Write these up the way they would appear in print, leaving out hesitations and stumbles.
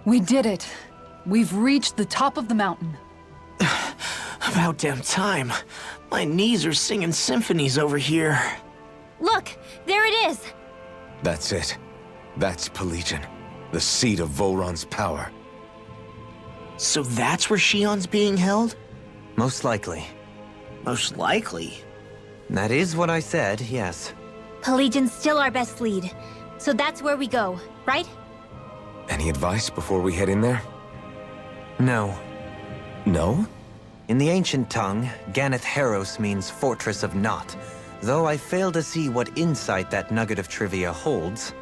We did it. We've reached the top of the mountain. About damn time. My knees are singing symphonies over here. Look, there it is. That's it. That's Pelegion, the seat of Volron's power. So that's where Shion's being held? Most likely. Most likely. That is what I said, yes. Pelegion's still our best lead. So that's where we go, right? Any advice before we head in there? No. No? In the ancient tongue, Ganeth Heros means Fortress of Naught, though I fail to see what insight that nugget of trivia holds.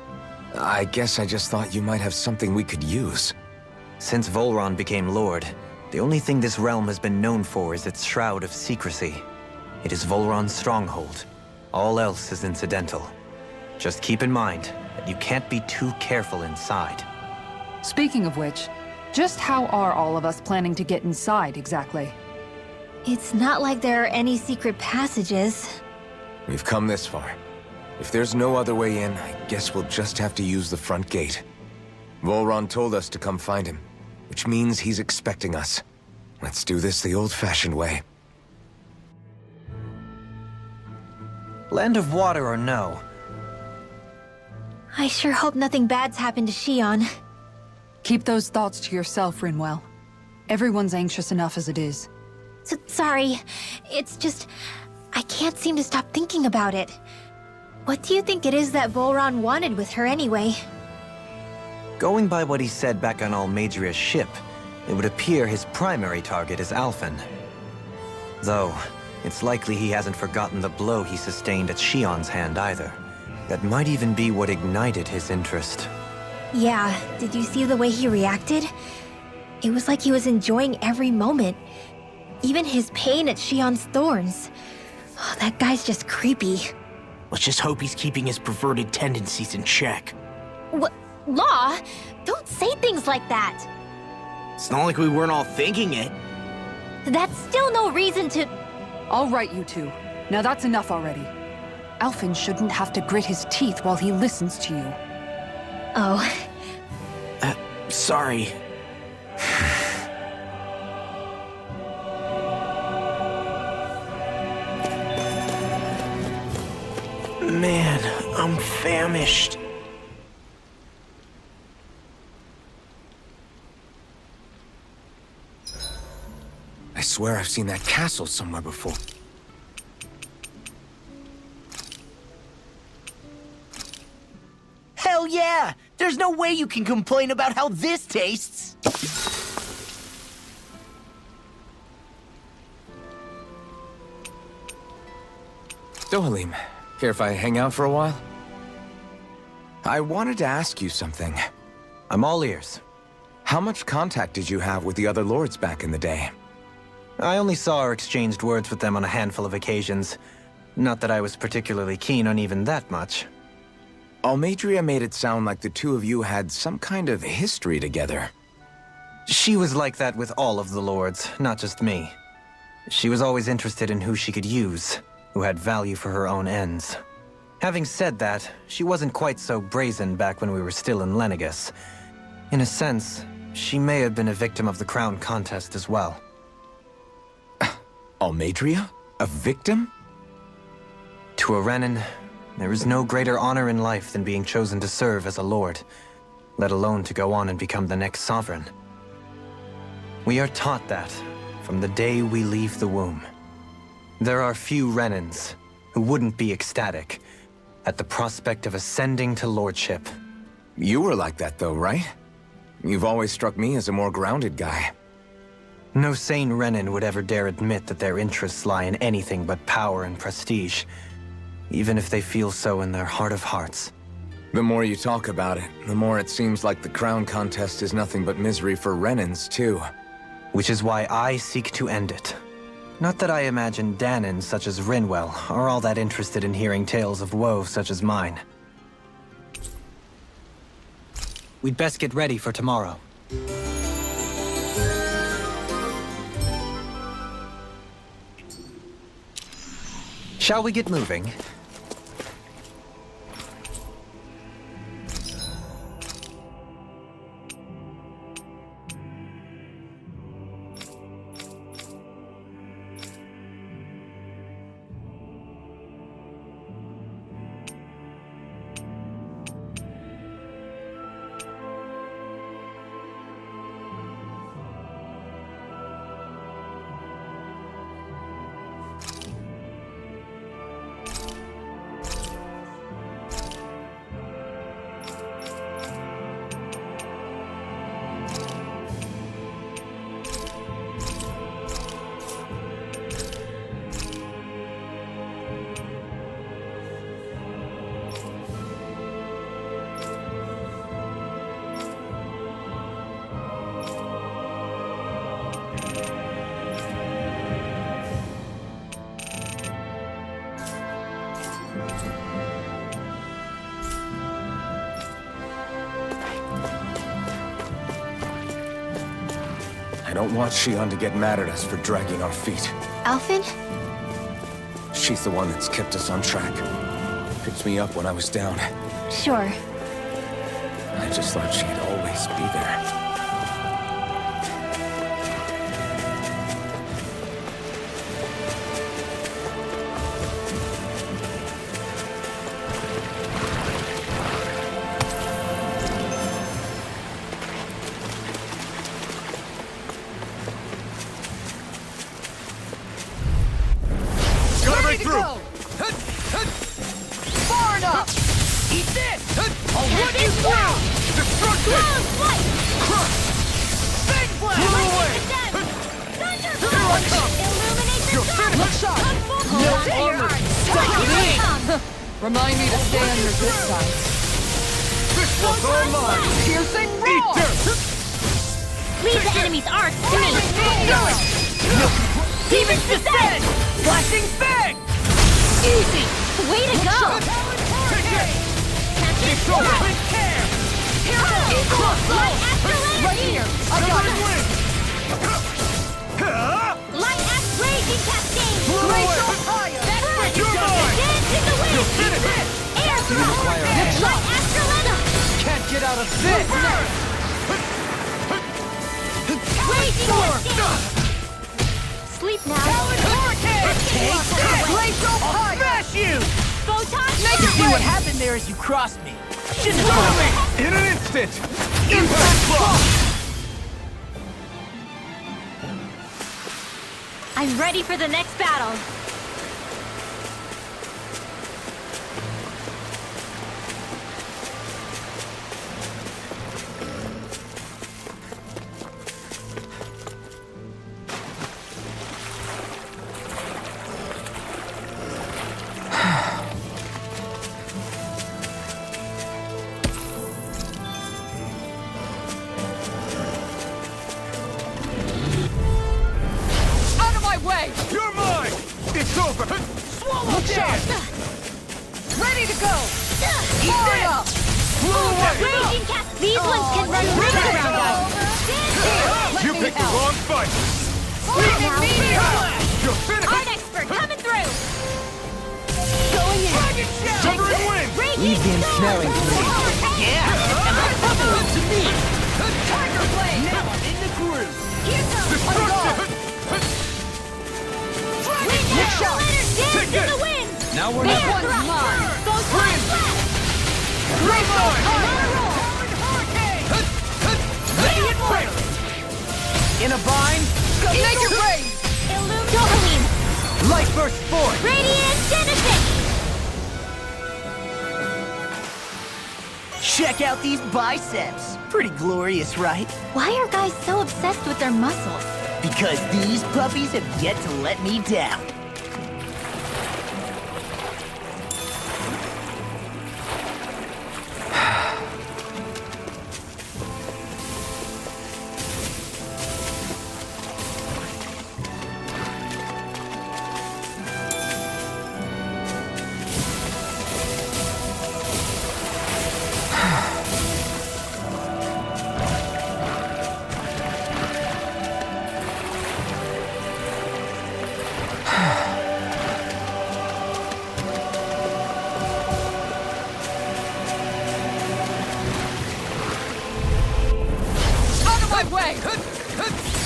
I guess I just thought you might have something we could use. Since Volron became Lord, the only thing this realm has been known for is its shroud of secrecy. It is Volron's stronghold. All else is incidental. Just keep in mind that you can't be too careful inside. Speaking of which, just how are all of us planning to get inside exactly? It's not like there are any secret passages. We've come this far. If there's no other way in, I guess we'll just have to use the front gate. Volron told us to come find him, which means he's expecting us. Let's do this the old-fashioned way. Land of Water or no, I sure hope nothing bad's happened to Shion. Keep those thoughts to yourself, Rinwell. Everyone's anxious enough as it is. Sorry, it's just... I can't seem to stop thinking about it. What do you think it is that Volron wanted with her anyway? going by what he said back on Almadria's ship, it would appear his primary target is Alphen. Though, it's likely he hasn't forgotten the blow he sustained at Shion's hand either. That might even be what ignited his interest. Yeah, did you see the way he reacted? It was like he was enjoying every moment. Even his pain at Shion's thorns. Oh, that guy's just creepy. Let's just hope he's keeping his perverted tendencies in check. What? Law? Don't say things like that. It's not like we weren't all thinking it. That's still no reason to... All right, you two. Now that's enough already. Alphen shouldn't have to grit his teeth while he listens to you. Oh. Sorry. Man, I'm famished. I swear I've seen that castle somewhere before. Hell yeah! There's no way you can complain about how this tastes! Dohalim, care if I hang out for a while? I wanted to ask you something. I'm all ears. How much contact did you have with the other lords back in the day? I only saw or exchanged words with them on a handful of occasions. Not that I was particularly keen on even that much. Almadria made it sound like the two of you had some kind of history together. She was like that with all of the lords, not just me. She was always interested in who she could use, who had value for her own ends. Having said that, she wasn't quite so brazen back when we were still in Lenegus. In a sense, she may have been a victim of the crown contest as well. Almadria? A victim? To a Renin, there is no greater honor in life than being chosen to serve as a lord, let alone to go on and become the next sovereign. We are taught that from the day we leave the womb. There are few Renins who wouldn't be ecstatic at the prospect of ascending to lordship. You were like that though, right? You've always struck me as a more grounded guy. No sane Renin would ever dare admit that their interests lie in anything but power and prestige, even if they feel so in their heart of hearts. The more you talk about it, the more it seems like the crown contest is nothing but misery for Renins, too. Which is why I seek to end it. Not that I imagine Danins such as Rinwell are all that interested in hearing tales of woe such as mine. We'd best get ready for tomorrow. Shall we get moving? I don't want Shion to get mad at us for dragging our feet. Alphen? She's the one that's kept us on track. Picked me up when I was down. Sure. I just thought she'd always be there. Ready to go! Far enough! Eat this! I'll run you through! Destruction! Big blast! Here I come! You're finished! Look sharp! No armor! Remind me to stay on your good side. This one's all mine! Piercing Eat roar! dirt! Leave the enemy's arts to me! Do it! Demon's Descent! Flashing Fang! Easy! Way to go! It's over! Right here! I got it! Light axe raging cascade! Raise up higher! You're mine! Dance in the wind! You're finished! Air thrust! Light astrolena! Can't get out of this! Raging cascade! Sleep now! Raise up higher! Smash you! Photon Make it See what rain! happened there as you crossed me. In an instant! Impact block! I'm ready for the next battle! Out of my way! You're mine! It's over! Swallow Look sharp! Ready to go! Eat Far this! up! Blow away! Raging cast! These ones can run rings around us! Let You me picked the help. wrong fight! Now, You're finished! Art expert coming through! Going in! Dragon Shadow! Covering wind! Raging storm! Yeah! To me! Tiger Blade! Now I'm in the groove! Here comes! Destruction! Wind arrow! Dance in the wind! Now we're Air This one's thrust! mine! Photon blast! Great mine! Radiant warrior! In a bind! Make it rain! Dopamine! Light burst forth! Radiant genesis! Check out these biceps. Pretty glorious, right? Why are guys so obsessed with their muscles? Because these puppies have yet to let me down. Out of my way!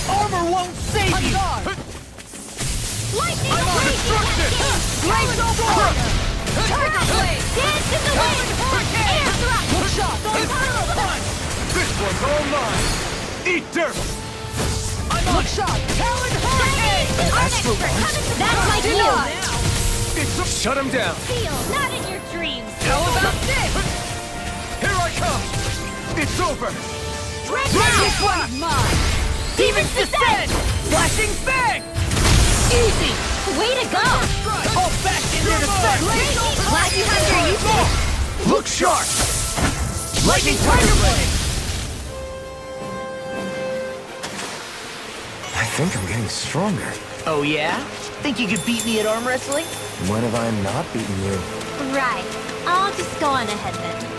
Armor won't save On you! guard! Lightning I'm on raging destruction! cascade! Blaze of fire! Tiger Blade! Dance in the wind! Air thrust! Look sharp! Photon blast! This one's all mine! Eat dirt! Look sharp! Talon Hurricane! Art expert coming through! That's my cue! Denied! It's a... Shut him down! Feel, not in your dreams! How about this? Here I come! It's over! Red This now! one's mine! Demon's Descent! Flashing Fang! Easy! Way to go! All back in their defense! Lightning Hunter, you see? Look sharp! Lightning Tiger Blade! I think I'm getting stronger. Oh yeah? Think you could beat me at arm wrestling? When have I not beaten you? Right. I'll just go on ahead then.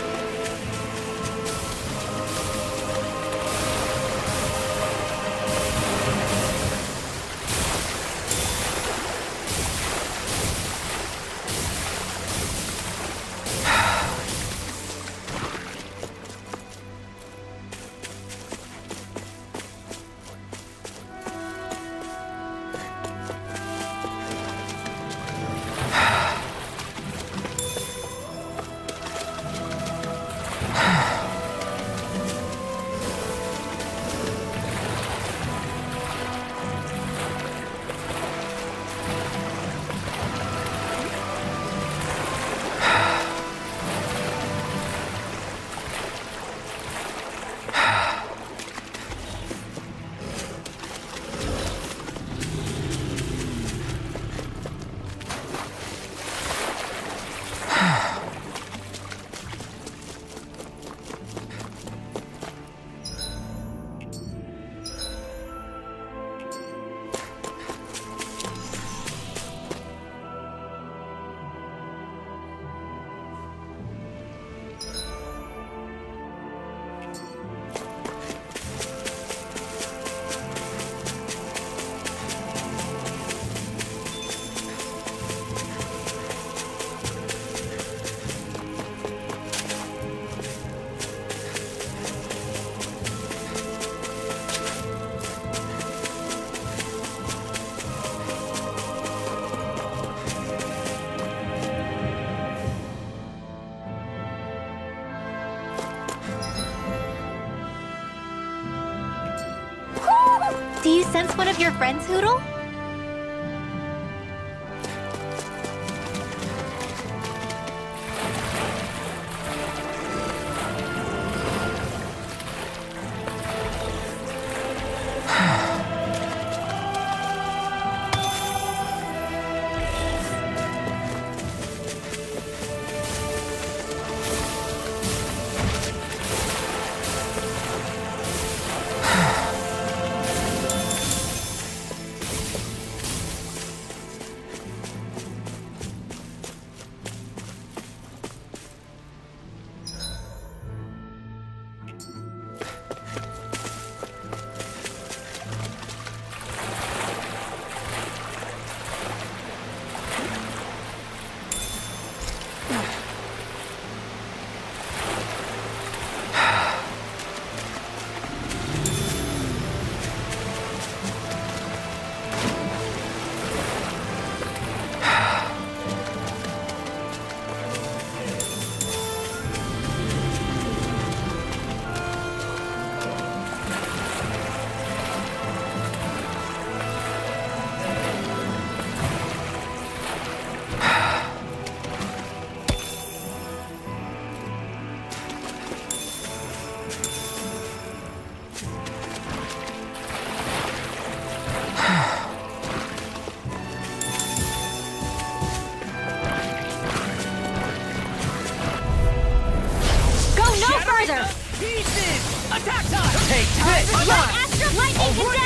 Do you sense one of your friends, Hoodle?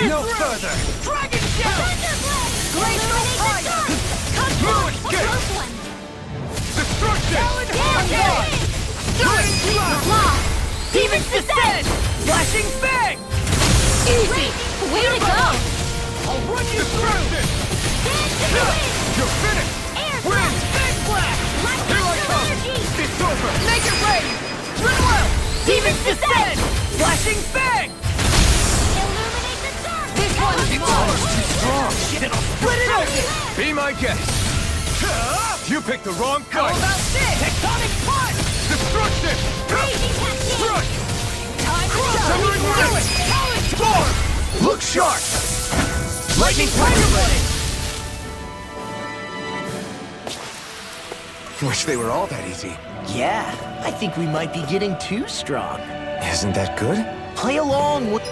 No further! Dragon Shell! Glacial Fire! Ruin Gate! Destruction! Demons Descent! Flashing Fang! Easy! Way to go! I'll run you through! You're finished! Wind! Big Blast! Here I come! It's over! Make it rain! Run well! Demons Descent! Flashing Fang! Illuminate the dark! This one's yours! Too strong! Then I'll split it open! Be my guest. You picked the wrong How fight. about this? Tectonic Punch! Destruction! Crazy Cascade! Rush! Time to go! Simmering Do Wind! it! Challenge! Storm! Look sharp! Lightning Tiger Blade! Wish they were all that easy. Yeah, I think we might be getting too strong. Isn't that good? Play along, would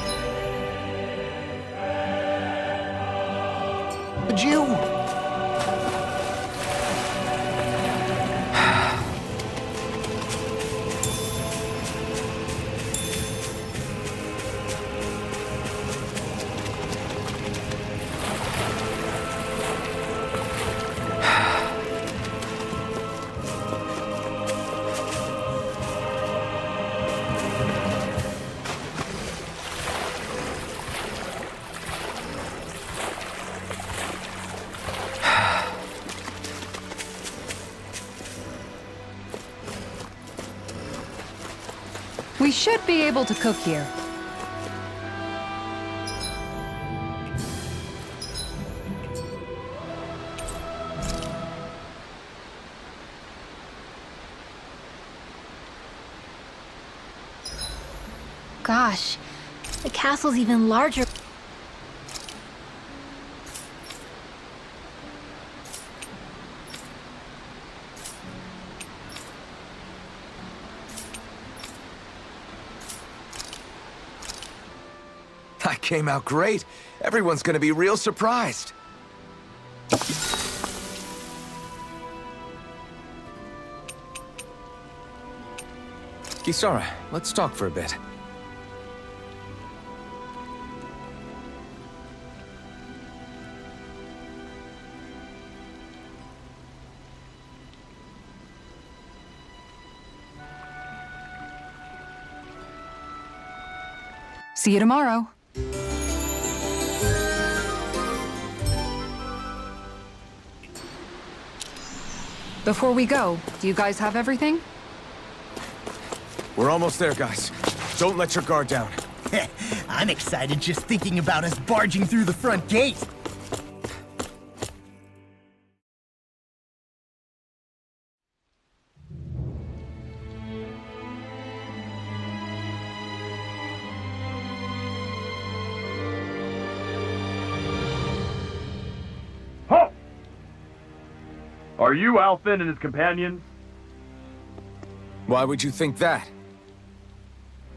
you? We should be able to cook here. Gosh, the castle's even larger. That came out great. Everyone's gonna be real surprised. Kisara, let's talk for a bit. See you tomorrow. Before we go, do you guys have everything? We're almost there, guys. Don't let your guard down. I'm excited just thinking about us barging through the front gate. Ho! Are you Alfin and his companions? Why would you think that?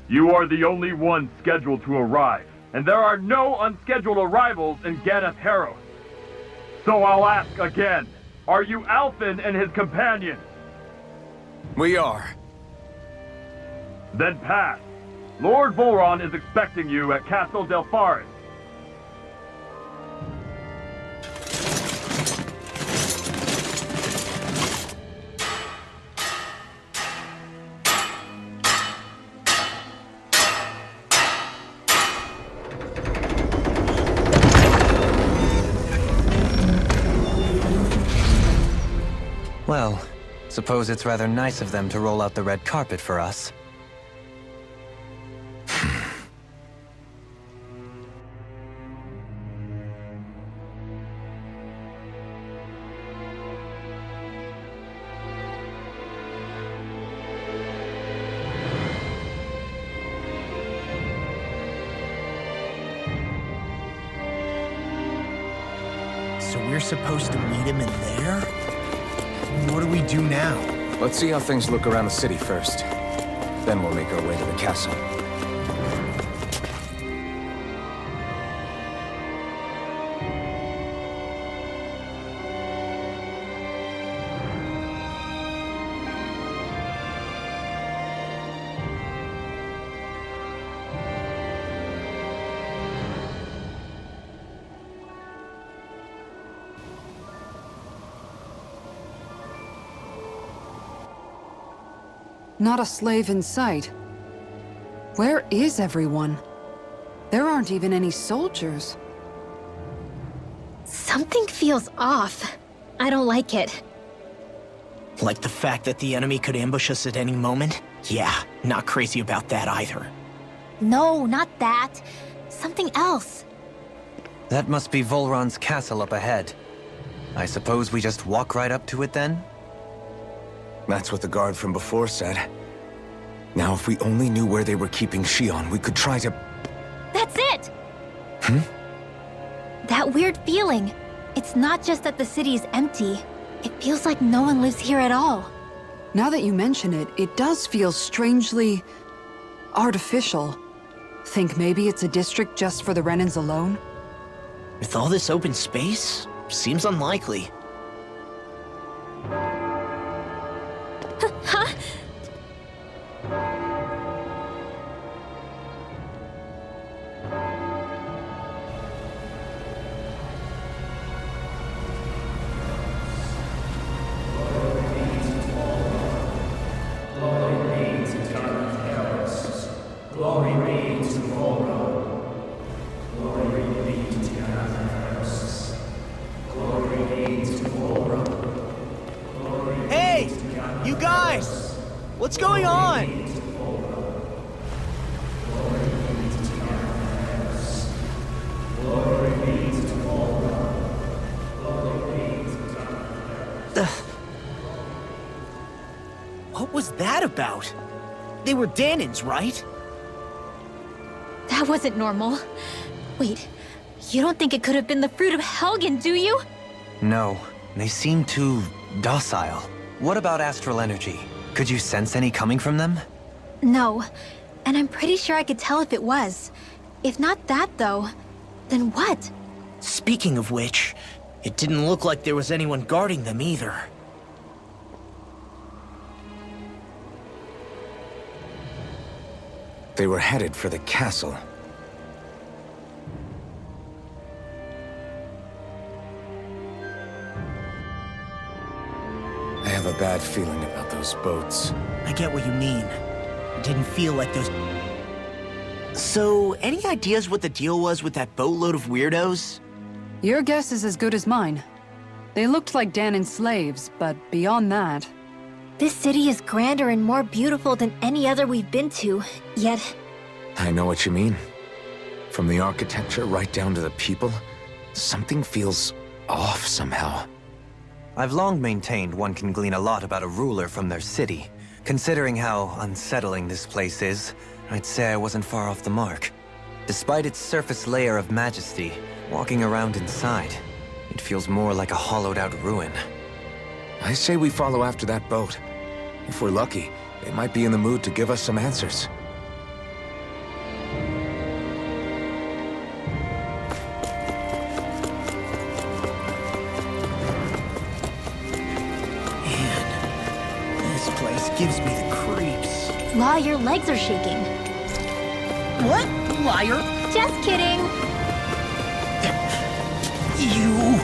You are the only one scheduled to arrive, and there are no unscheduled arrivals in Ganeth Haros. So I'll ask again, are you Alfin and his companions? We are. Then pass. Lord Volron is expecting you at Castle Delpharis. Well, suppose it's rather nice of them to roll out the red carpet for us. So we're supposed to meet him in there? What do we do now? Let's see how things look around the city first. Then we'll make our way to the castle. Not a slave in sight. Where is everyone? There aren't even any soldiers. Something feels off. I don't like it. Like the fact that the enemy could ambush us at any moment? Yeah, not crazy about that either. No, not that. Something else. That must be Volron's castle up ahead. I suppose we just walk right up to it then? That's what the guard from before said. Now, if we only knew where they were keeping Shion, we could try to... That's it! That weird feeling. It's not just that the city is empty. It feels like no one lives here at all. Now that you mention it, it does feel strangely... artificial. Think maybe it's a district just for the Renans alone? With all this open space, seems unlikely. Huh? Hey! You guys! What's going on? What was that about? They were Danins, right? That wasn't normal. Wait, you don't think it could have been the fruit of Helgen, do you? No, they seem too docile. What about astral energy? Could you sense any coming from them? No, and I'm pretty sure I could tell if it was. If not that, though, then what? Speaking of which, it didn't look like there was anyone guarding them either. They were headed for the castle. I have a bad feeling about those boats. I get what you mean. It didn't feel like those... So, any ideas what the deal was with that boatload of weirdos? Your guess is as good as mine. They looked like Danin slaves, but beyond that... This city is grander and more beautiful than any other we've been to, yet... I know what you mean. From the architecture right down to the people, something feels off somehow. I've long maintained one can glean a lot about a ruler from their city. Considering how unsettling this place is, I'd say I wasn't far off the mark. Despite its surface layer of majesty, walking around inside, it feels more like a hollowed-out ruin. I say we follow after that boat. If we're lucky, they might be in the mood to give us some answers. Man, this place gives me the creeps. Law, your legs are shaking. What? Liar! Just kidding. You...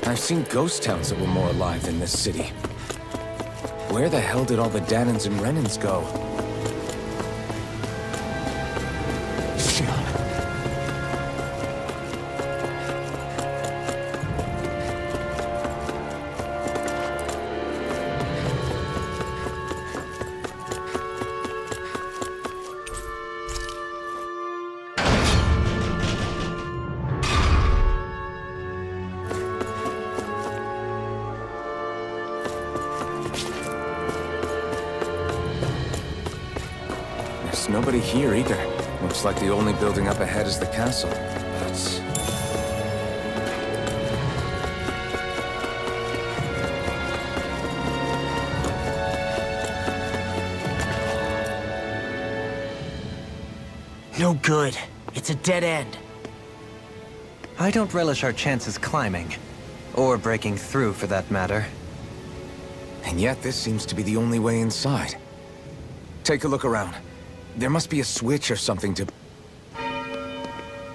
I've seen ghost towns that were more alive than this city. Where the hell did all the Danins and Renins go? Shit. There's nobody here either. Looks like the only building up ahead is the castle. But... No good. It's a dead end. I don't relish our chances climbing. Or breaking through, for that matter. And yet this seems to be the only way inside. Take a look around. There must be a switch or something to...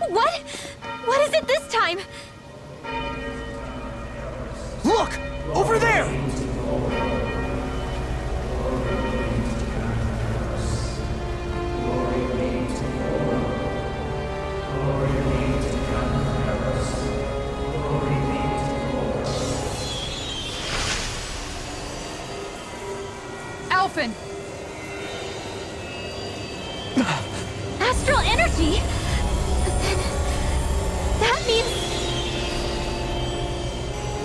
What? What is it this time? Look! Over there! Alphen! Astral energy? Then... that means...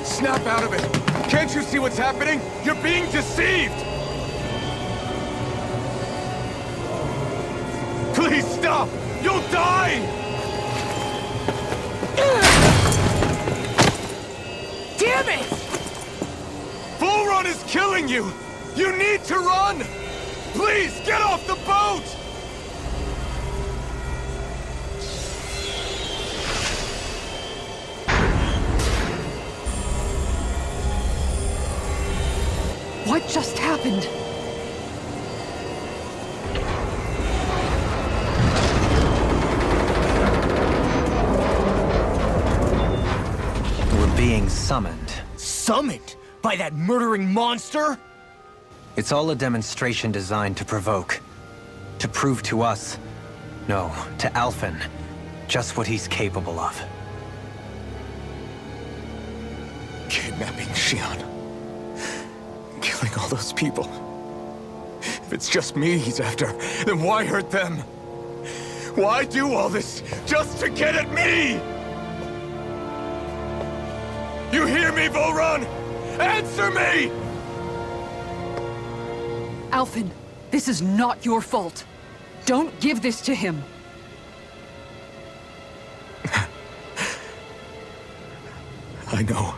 Snap out of it! Can't you see what's happening? You're being deceived! Please stop! You'll die! Damn it! Bull Run is killing you! You need to run! Please, get off the boat! What just happened? being summoned. Summoned? By that murdering monster? It's all a demonstration designed to provoke. To prove to us, no, to Alphen, just what he's capable of. Kidnapping Xion. Killing all those people. If it's just me he's after, then why hurt them? Why do all this just to get at me? You hear me, Volron? Answer me! Alphen, this is not your fault. Don't give this to him. I know.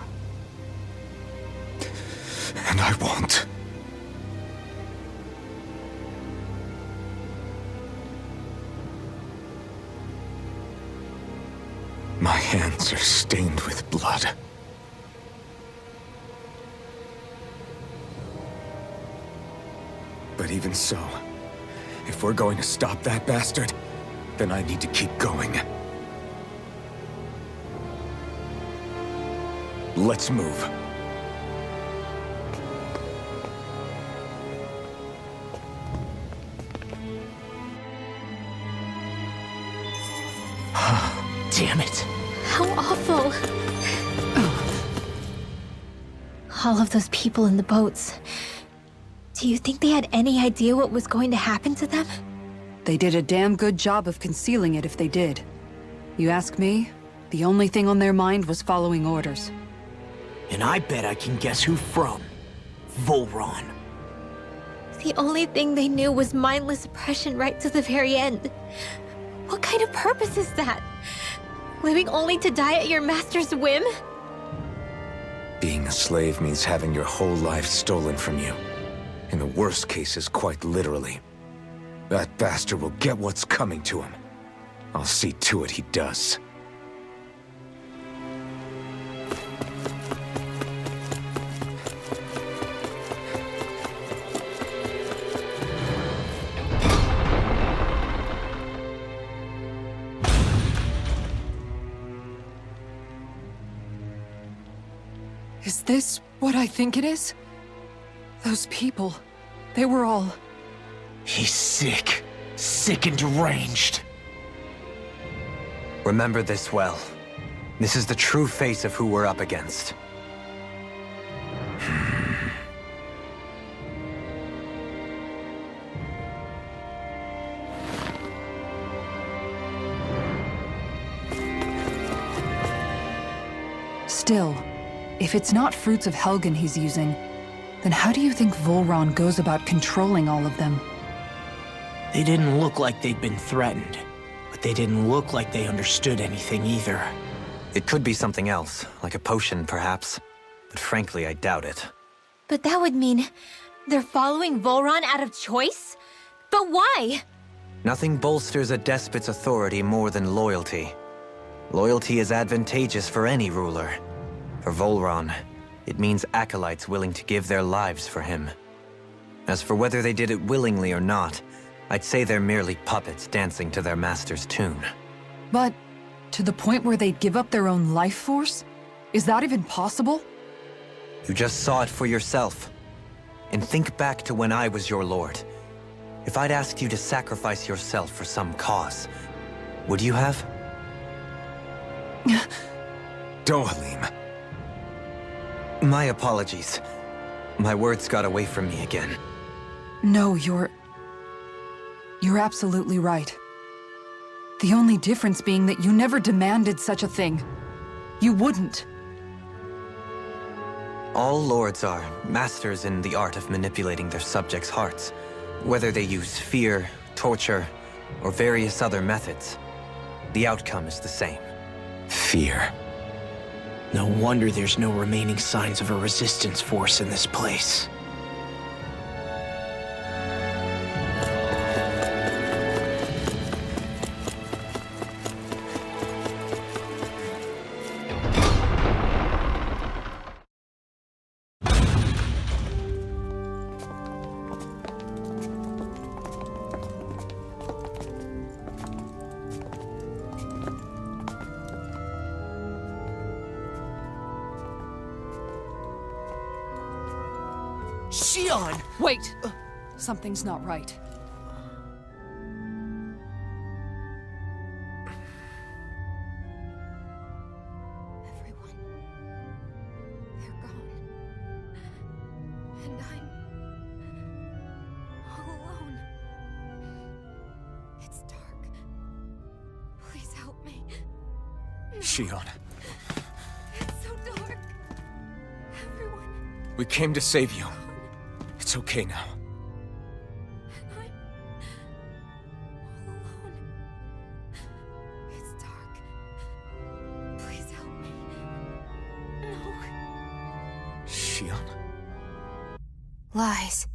And I won't. My hands are stained with blood. But even so, if we're going to stop that bastard, then I need to keep going. Let's move. Damn it. How awful. All of those people in the boats. Do you think they had any idea what was going to happen to them? They did a damn good job of concealing it if they did. You ask me, the only thing on their mind was following orders. And I bet I can guess who from. Volron. The only thing they knew was mindless oppression right to the very end. What kind of purpose is that? Living only to die at your master's whim? Being a slave means having your whole life stolen from you. In the worst cases, quite literally. That bastard will get what's coming to him. I'll see to it he does. Is this what I think it is? Those people, they were all... He's sick. Sick and deranged. Remember this well. This is the true face of who we're up against. Still, if it's not fruits of Helgen he's using, then how do you think Volron goes about controlling all of them? They didn't look like they'd been threatened, but they didn't look like they understood anything either. It could be something else, like a potion perhaps, but frankly I doubt it. But that would mean they're following Volron out of choice? But why? Nothing bolsters a despot's authority more than loyalty. Loyalty is advantageous for any ruler. For Volron, it means acolytes willing to give their lives for him. As for whether they did it willingly or not, I'd say they're merely puppets dancing to their master's tune. But to the point where they'd give up their own life force? Is that even possible? You just saw it for yourself. And think back to when I was your lord. If I'd asked you to sacrifice yourself for some cause, would you have? Dohalim. My apologies. My words got away from me again. No, you're absolutely right. The only difference being that you never demanded such a thing. You wouldn't. All lords are masters in the art of manipulating their subjects' hearts, whether they use fear, torture, or various other methods. The outcome is the same. Fear. No wonder there's no remaining signs of a resistance force in this place. Xion! Wait! Something's not right. Everyone. They're gone. And I'm all alone. It's dark. Please help me. Xion, It's so dark. Everyone. we came to save you. It's okay now. And I'm all alone. It's dark. Please help me. No. Xion. Lies.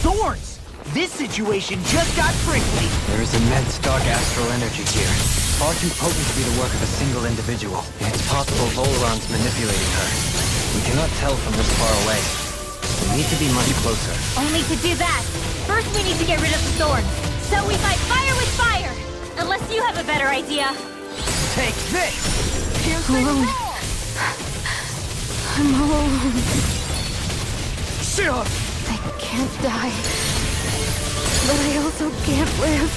Thorns! This situation just got prickly. There is immense dark astral energy here. Far too potent to be the work of a single individual. It's possible Volron's manipulating her. We cannot tell from this far away. We need to be much closer. Only to do that, first we need to get rid of the thorns. So we fight fire with fire! Unless you have a better idea. Take this! Alone. I'm all alone. Xion! I can't die. But I also can't live.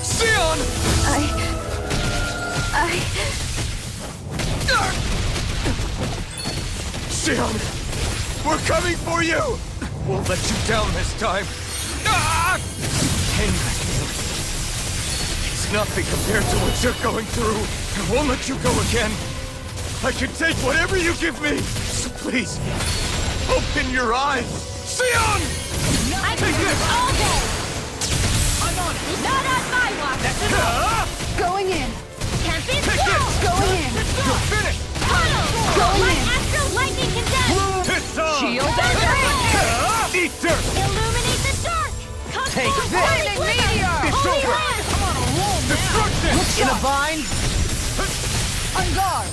Xion! Xion! We're coming for you! Won't let you down this time. Ah! It's nothing compared to what you're going through. I won't let you go again. I can take whatever you give me. So please, open your eyes. Xion! I can do this all day! I'm on it! Not on my watch! Going in! Can't be Take still! this! Going in! You're finished! Tunnel! Going Like in. astral lightning condense! It's on! Shield Eat dirt! Illuminate the dark! Come Take forth, this! holy meteor! It's Holy over! land! Destruction! In a vine? On guard!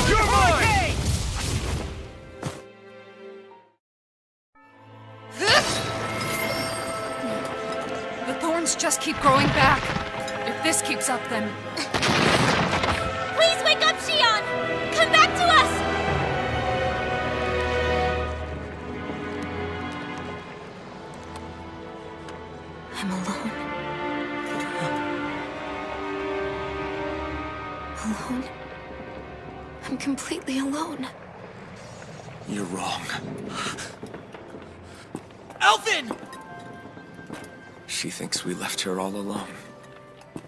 You're mine! The thorns just keep growing back. If this keeps up, then... Please wake up, Xion! Come back to us! I'm alone. Alone? I'm completely alone. You're wrong. Elfin! She thinks we left her all alone.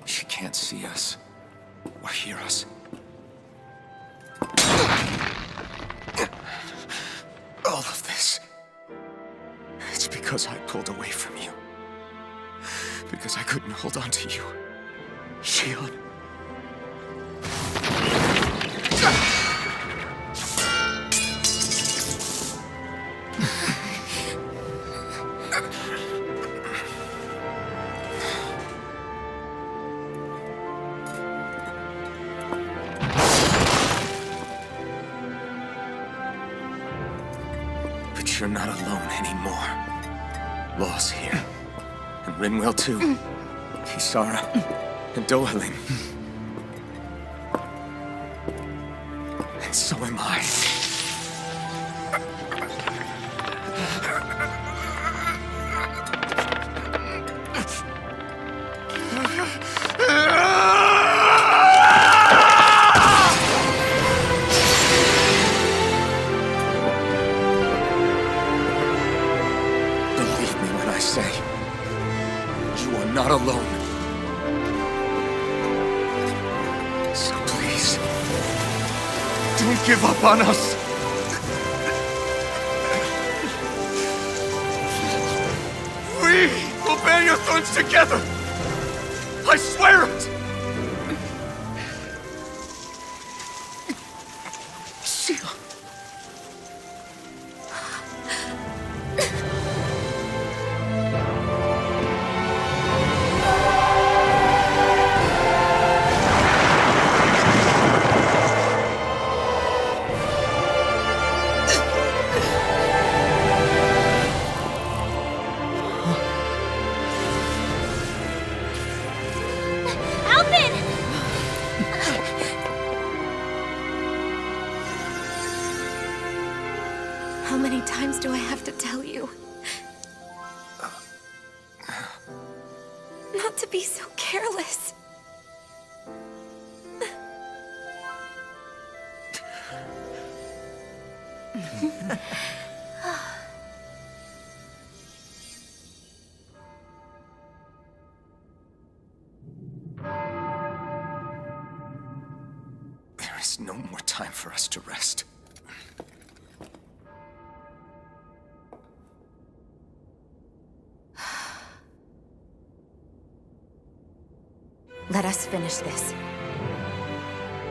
She can't see us or hear us. All of this. It's because I pulled away from you. Because I couldn't hold on to you. Xion. But you're not alone anymore. Law's here. And Rinwell too. Kisara. And Dohalim. And so am I. Believe me when I say, you are not alone. So please, don't give up on us. We will bear your thorns together. I swear it. Xion. How many times do I have to tell you? Not to be so careless. There is no more time for us to rest. Let us finish this.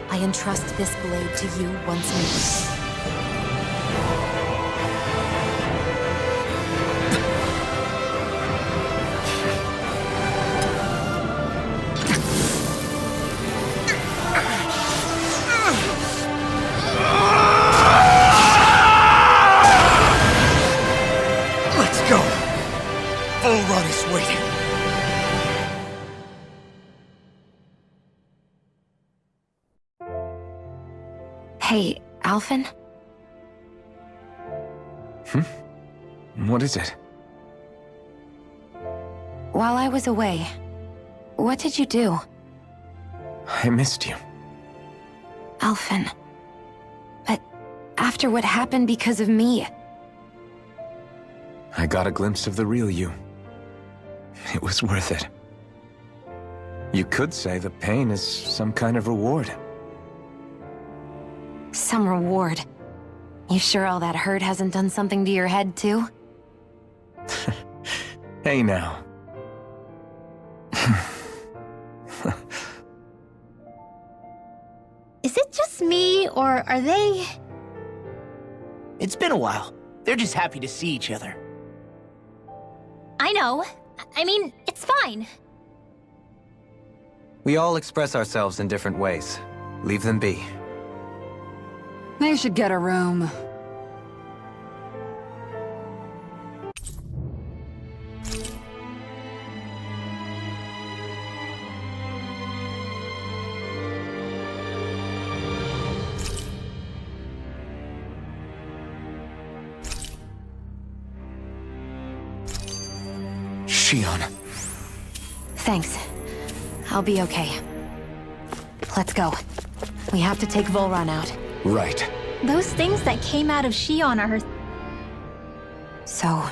I entrust this blade to you once more. Let's go! Volron is waiting. Hey, Alphen? What is it? While I was away, what did you do? I missed you. Alphen. But after what happened because of me, I got a glimpse of the real you. It was worth it. You could say the pain is some kind of reward. some reward. You sure all that hurt hasn't done something to your head, too? Hey now. Is it just me, or are they... It's been a while. They're just happy to see each other. I know. I mean, it's fine. We all express ourselves in different ways. Leave them be. They should get a room. Shion. Thanks. I'll be okay. Let's go. We have to take Volron out. Right. Those things that came out of Shion are her... So,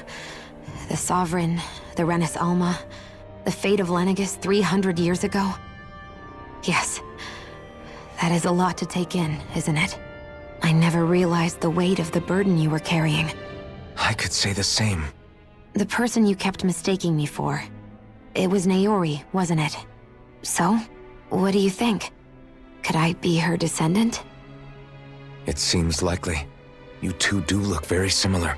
the Sovereign, the Renis Alma, the fate of Lenegis 300 years ago? Yes. That is a lot to take in, isn't it? I never realized the weight of the burden you were carrying. I could say the same. The person you kept mistaking me for. It was Naori, wasn't it? So, what do you think? Could I be her descendant? It seems likely. You two do look very similar.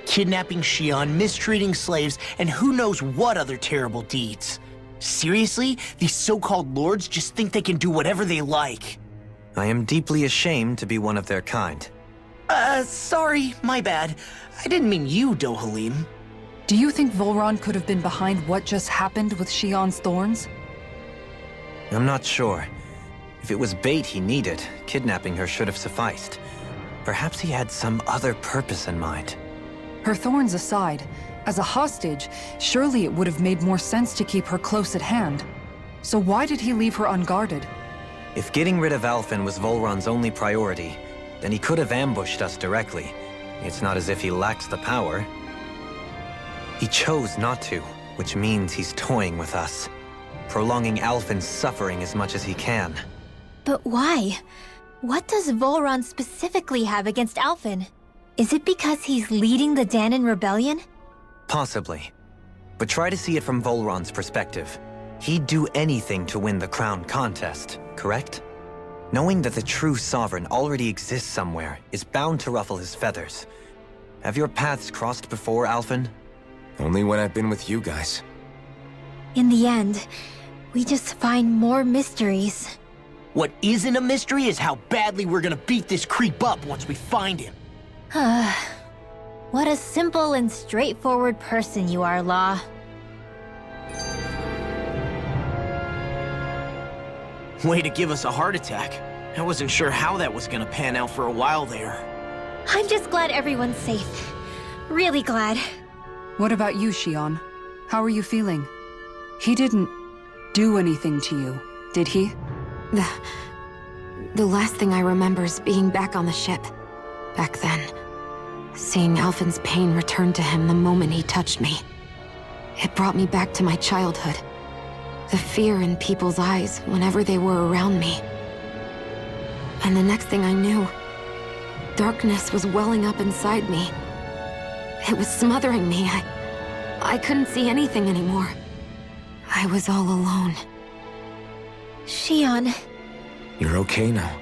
Kidnapping Shion, mistreating slaves, and who knows what other terrible deeds. Seriously? These so-called lords just think they can do whatever they like. I am deeply ashamed to be one of their kind. Sorry, my bad. I didn't mean you, Dohalim. Do you think Volron could have been behind what just happened with Shion's thorns? I'm not sure. If it was bait he needed, kidnapping her should have sufficed. Perhaps he had some other purpose in mind. Her thorns aside, as a hostage, surely it would have made more sense to keep her close at hand. So why did he leave her unguarded? If getting rid of Alphen was Volron's only priority, then he could have ambushed us directly. It's not as if he lacks the power. He chose not to, which means he's toying with us, prolonging Alphen's suffering as much as he can. But why? What does Volron specifically have against Alphen? Is it because he's leading the Danon rebellion? Possibly. But try to see it from Volron's perspective. He'd do anything to win the crown contest, correct? Knowing that the true sovereign already exists somewhere is bound to ruffle his feathers. Have your paths crossed before, Alphen? Only when I've been with you guys. In the end, we just find more mysteries. What isn't a mystery is how badly we're gonna beat this creep up once we find him. What a simple and straightforward person you are, Law. Way to give us a heart attack. I wasn't sure how that was gonna pan out for a while there. I'm just glad everyone's safe. Really glad. What about you, Shion? How are you feeling? He didn't do anything to you, did he? The last thing I remember is being back on the ship. Back then. Seeing Alphen's pain return to him the moment he touched me. It brought me back to my childhood. The fear in people's eyes whenever they were around me. And the next thing I knew, darkness was welling up inside me. It was smothering me. I couldn't see anything anymore. I was all alone. Shion. You're okay now.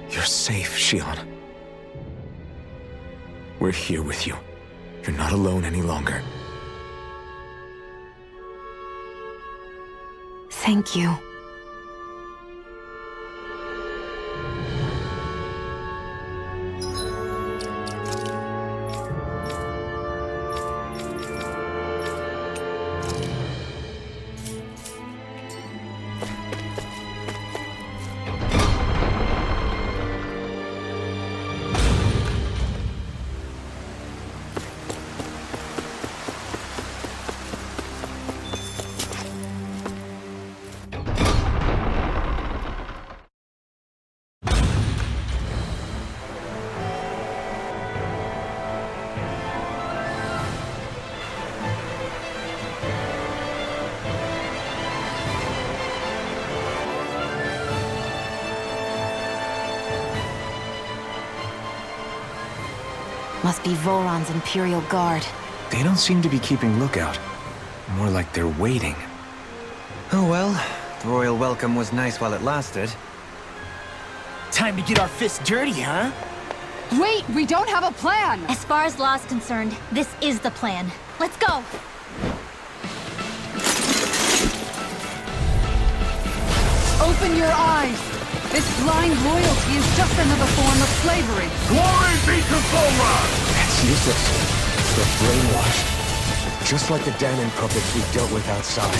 You're safe, Shion. We're here with you. You're not alone any longer. Thank you. Must be Voron's Imperial Guard. They don't seem to be keeping lookout. More like they're waiting. Oh well, the royal welcome was nice while it lasted. Time to get our fists dirty, huh? Wait, we don't have a plan! As far as law's concerned, this is the plan. Let's go! Open your eyes! This blind loyalty is just another form of slavery. Glory be to Voron! That's useless. They're brainwashed. Just like the Danon puppets we dealt with outside.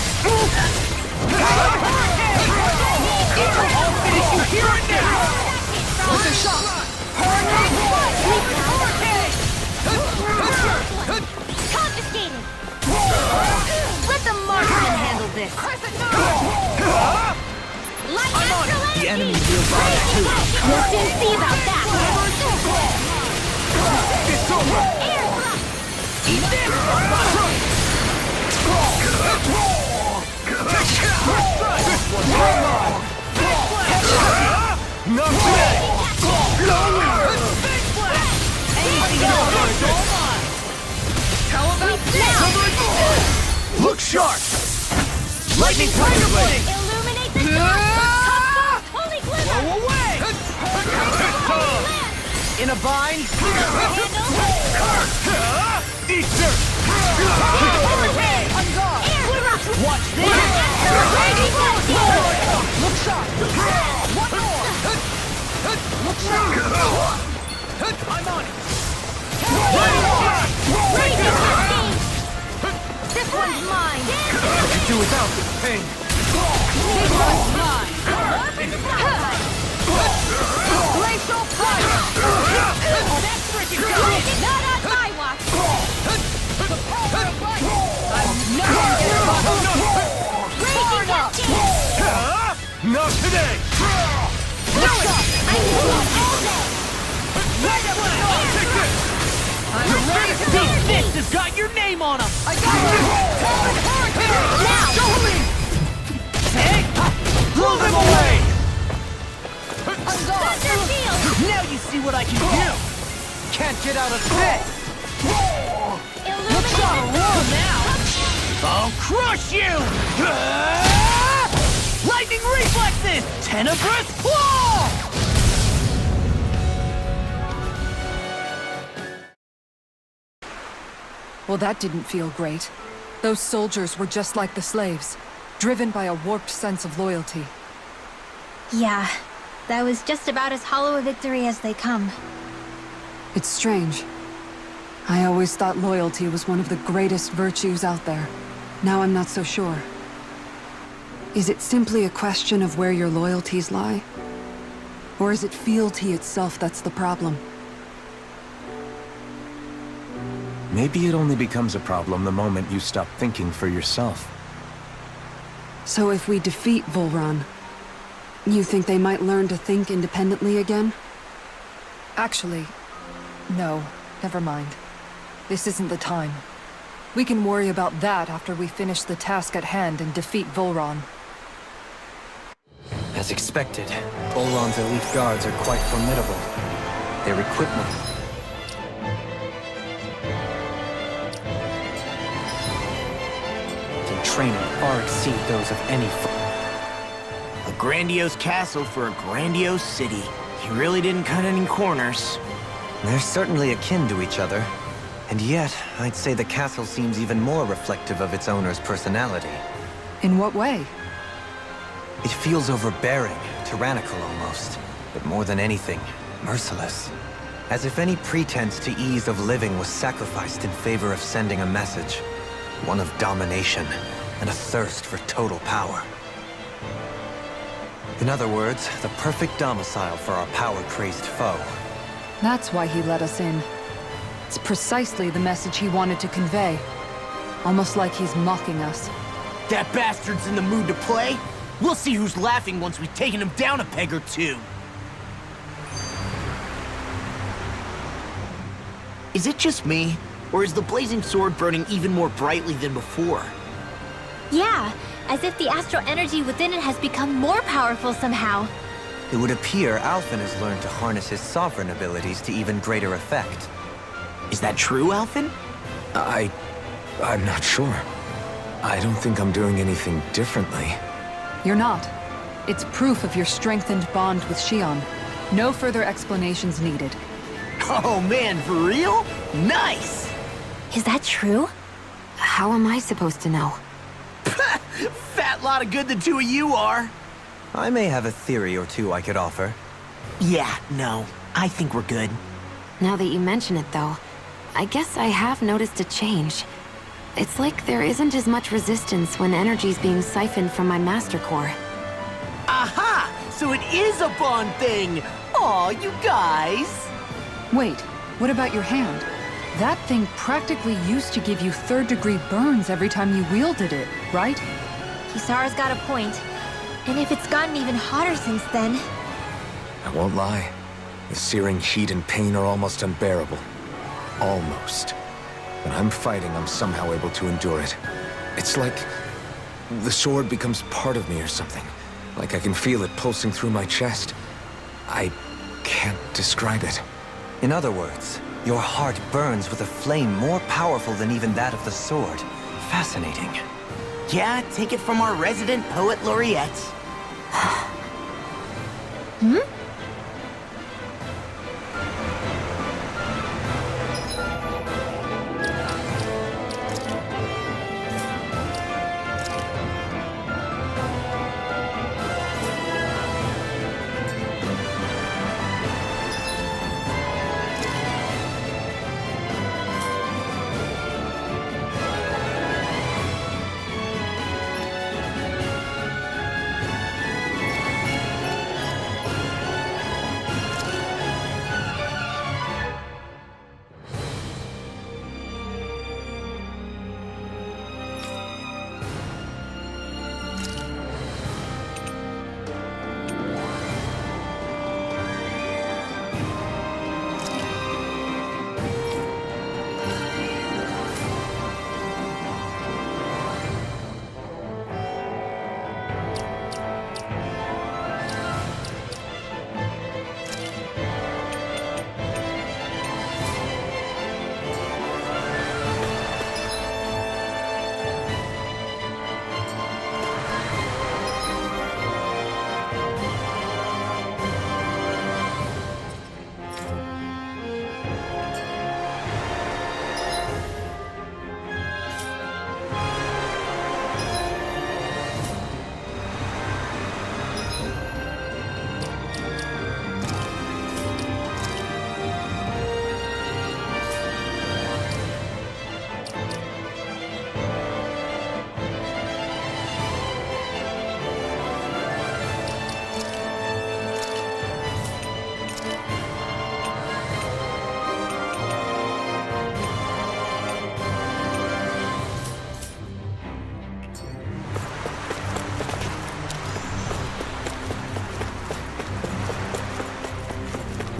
I'll finish you here and now! With a shot! Confiscated! Let the marksman handle this! Light after The enemy feels on it too. We'll soon see about that! It's over! Air thrust! Eat this! Not today! Anything else is all mine! How about this? Look sharp! Lightning Tiger Blade! Illuminate the dark! Holy glimmer! Blow away! In a bind? Easter! Watch this! Look sharp! One more! Look sharp! I'm on it! This one's mine! I could do without this pain. This one's mine! Glacial fire! That's freaking good! Not on my watch! I'm not gonna Raging cascade! Not today! I can do it all day! I'm ready! These fists have got your name on them! I got it! Now! Hey! Blow them away! Thunder shield! Now you see what I can do! Can't get out of this! Illuminate the Roll now! I'll crush you! Lightning reflexes! Tenebrous claw! Well, that didn't feel great. Those soldiers were just like the slaves, driven by a warped sense of loyalty. Yeah, that was just about as hollow a victory as they come. It's strange. I always thought loyalty was one of the greatest virtues out there. Now I'm not so sure. Is it simply a question of where your loyalties lie? Or is it fealty itself that's the problem? Maybe it only becomes a problem the moment you stop thinking for yourself. So if we defeat Volron, you think they might learn to think independently again? Actually, no. Never mind. This isn't the time. We can worry about that after we finish the task at hand and defeat Volron. As expected, Volron's elite guards are quite formidable. Their equipment and training far exceed those of any A grandiose castle for a grandiose city. He really didn't cut any corners. They're certainly akin to each other. And yet, I'd say the castle seems even more reflective of its owner's personality. In what way? It feels overbearing, tyrannical almost. But more than anything, merciless. As if any pretense to ease of living was sacrificed in favor of sending a message. One of domination, and a thirst for total power. In other words, the perfect domicile for our power-crazed foe. That's why he let us in. It's precisely the message he wanted to convey. Almost like he's mocking us. That bastard's in the mood to play. We'll see who's laughing once we've taken him down a peg or two. Is it just me? Or is the blazing sword burning even more brightly than before? Yeah, as if the astral energy within it has become more powerful somehow. It would appear Alphen has learned to harness his sovereign abilities to even greater effect. Is that true, Alphen? I'm not sure. I don't think I'm doing anything differently. You're not. It's proof of your strengthened bond with Shion. No further explanations needed. Oh man, for real? Nice! Is that true? How am I supposed to know? Fat lot of good the two of you are. I may have a theory or two I could offer. Yeah, no. I think we're good. Now that you mention it, though, I guess I have noticed a change. It's like there isn't as much resistance when energy's being siphoned from my Master Core. Aha! So it is a bond thing! Aw, you guys! Wait, what about your hand? That thing practically used to give you third-degree burns every time you wielded it, right? Kisara's got a point. And if it's gotten even hotter since then... I won't lie. The searing heat and pain are almost unbearable. Almost. When I'm fighting, I'm somehow able to endure it. It's like the sword becomes part of me or something. Like I can feel it pulsing through my chest. I can't describe it. In other words, your heart burns with a flame more powerful than even that of the sword. Fascinating. Yeah, take it from our resident poet laureate.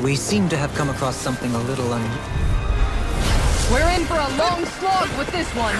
We seem to have come across something a little We're in for a long slog with this one.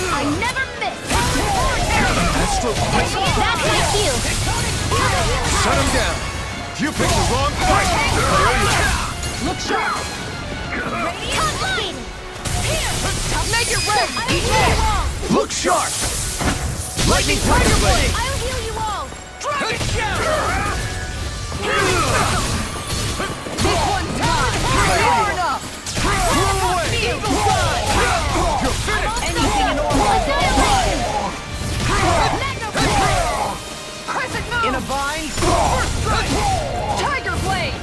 I never miss! That's my cue! Shut him down! You picked the wrong fight! Look sharp! Make it ready! Look sharp! Lightning Tiger Blade! I'll heal you all! Dragon Shout! This one's time! Far enough! Blow away! Eagle Fly! You're finished! Anything in order! Crescent move! In a vine! First strike! Tiger Blade!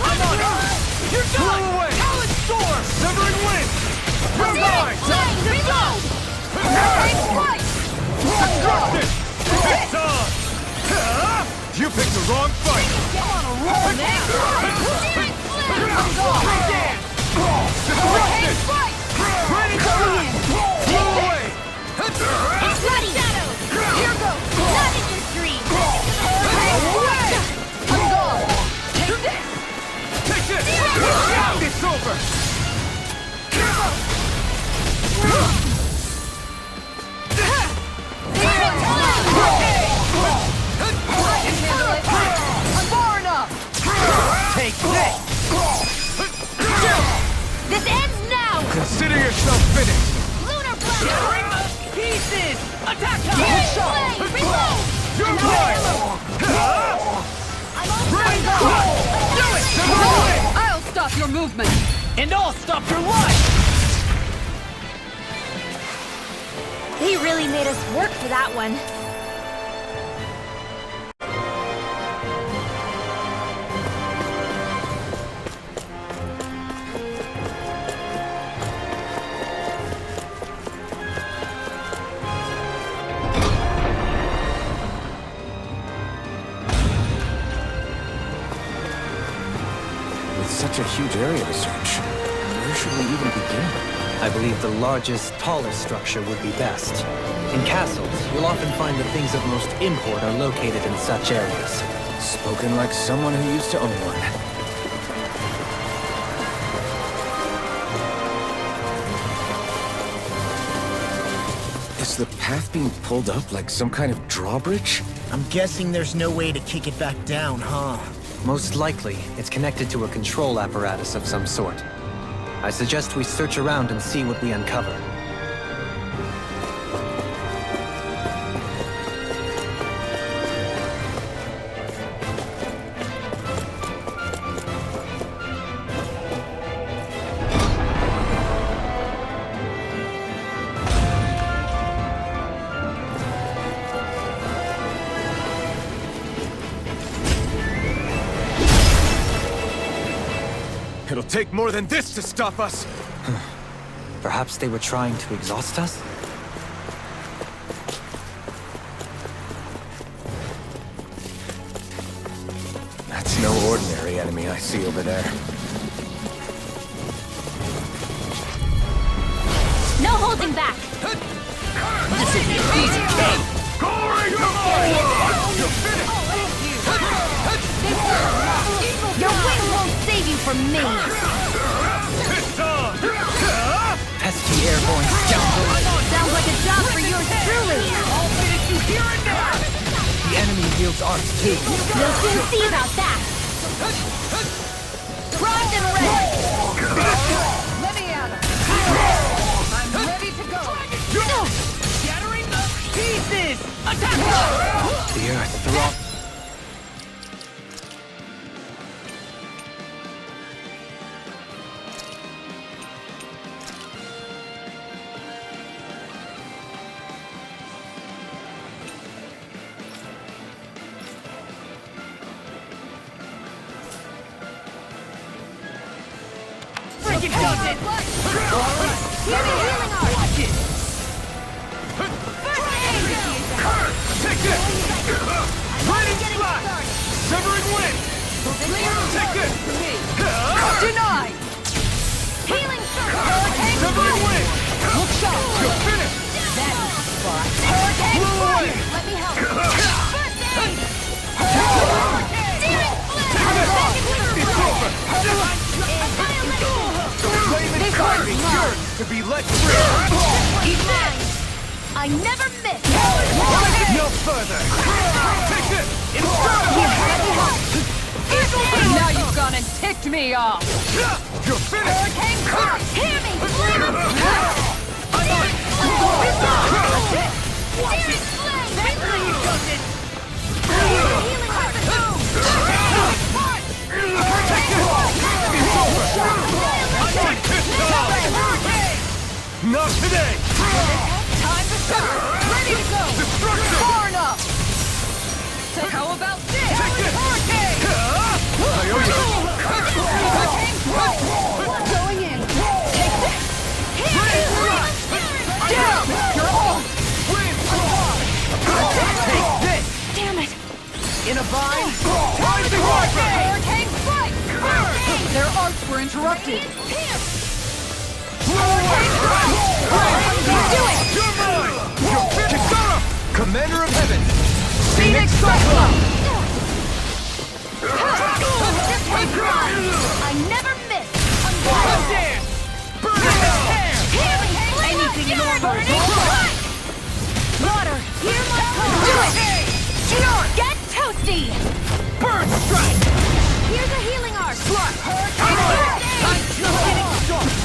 I'm on it! You're Blow done! away! Talon Storm! Severing wind! Reload! Reload! Hurricane Strike! Destruction! It's on! You picked the wrong fight! I'm on a roll now! Searing Flare! Hurricane Strike! Ready to run! Blow away! It's ready! Shadow! Here goes! Not in your dream! Away! I'm gone! Take this! Take this! It's over! I can handle it! I'm far enough! Take this! This ends now! Consider yourself finished! Lunar Blast! Pieces! Attack time! Searing Flame! Reload! You're right! I'm on Ready to fire! go! Do it! Sever away! I'll stop your movement! And I'll stop your life! They really made us work for that one. With such a huge area to search, where should we even begin? I believe the largest, tallest structure would be best. In castles, you'll often find the things of most import are located in such areas. Spoken like someone who used to own one. Is the path being pulled up like some kind of drawbridge? I'm guessing there's no way to kick it back down, huh? Most likely, it's connected to a control apparatus of some sort. I suggest we search around and see what we uncover. It'll take more than this to stop us! Perhaps they were trying to exhaust us? That's no ordinary enemy I see over there. No holding back! This is an easy cake! Your wings won't save you from me! Pesky airborne scoundrels! Sounds like a job for yours truly! The enemy wields arcs too. You'll soon see about that! Primed and ready! Let me at him! I'm ready to go! The earth throbs. Freaking does it! Give me healing art! Watch it! Take this! Lightning slash! Severing wind! Take this! Denied! Healing circle! Severing wind! Look sharp! You're finished! That is the spot! Hurricane away! Let me help! First aid! Searing flare! It's over! This heart yearns to be let free! Eat mine! I never miss! No further! Take this! Now you've gone and ticked me off! You're finished! Hurricane Cross! Hear me! Flame of Searing flame! Healing heart! Not today! Time to shine! Ready to go! Destruction! Far enough! So how about this? Take this! Hurricane! I owe you! Hurricane going in! Take this! Down! You're off! Take this! Damn it! In a bind! Rising Wyvern! Hurricane strike! Their arcs were interrupted! Do it! You're mine! You're finished! Kisara! Commander of Heaven! Phoenix Cyclone! I never miss! One dance! Burning hair! Anything in order. Water, hear my call! Do it! Get toasty! Burn strike! Here's a healing arc! I'm just getting started!